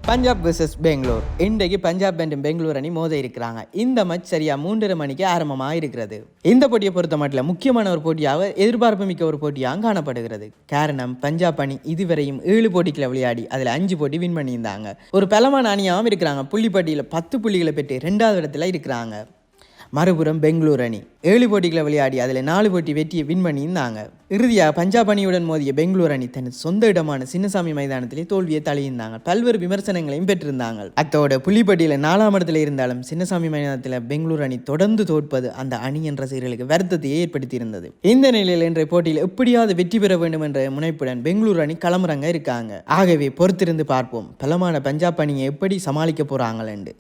Punjab vs Bangalore. இன்றைக்கு பஞ்சாப் மற்றும் பெங்களூர் அணி மோத இருக்கிறாங்க. இந்த மேட்ச் சரியா 3:30 மணிக்கு ஆரம்பமாக இருக்கிறது. இந்த போட்டியை பொறுத்த மட்டும் முக்கியமான ஒரு போட்டியாக எதிர்பார்ப்பு மிக்க ஒரு போட்டியாக காணப்படுகிறது. காரணம் பஞ்சாப் அணி இதுவரையும் 7 போட்டிகளை விளையாடி அதில் 5 போட்டி வின் பண்ணியிருந்தாங்க. ஒரு பலமான அணியாகவும் இருக்கிறாங்க. புள்ளிப்பட்டியில் 10 புள்ளிகளை பெற்று 2வது இடத்துல இருக்கிறாங்க. மறுபுறம் பெங்களூர் அணி 7 போட்டிகளை விளையாடி அதில் 4 போட்டி வெற்றியை வின் பண்ணியிருந்தாங்க. இறுதியாக பஞ்சாப் அணியுடன் மோதிய பெங்களூர் அணி தன் சொந்த இடமான சின்னசாமி மைதானத்திலே தோல்வியை தழுவியிருந்தாங்க. பல்வேறு விமர்சனங்களையும் பெற்றிருந்தாங்க. அத்தோட புள்ளிப்பட்டியில் 4ஆம் இடத்துல இருந்தாலும் சின்னசாமி மைதானத்தில் பெங்களூர் அணி தொடர்ந்து தோற்பது அந்த அணியின் ரசிகர்களுக்கு வருத்தத்தை ஏற்படுத்தியிருந்தது. இந்த நிலையில் இன்றைய போட்டியில் எப்படியாவது வெற்றி பெற வேண்டும் என்ற முனைப்புடன் பெங்களூர் அணி களமிறங்க இருக்காங்க. ஆகவே பொறுத்திருந்து பார்ப்போம் பலமான பஞ்சாப் அணியை எப்படி சமாளிக்க போறாங்க என்று.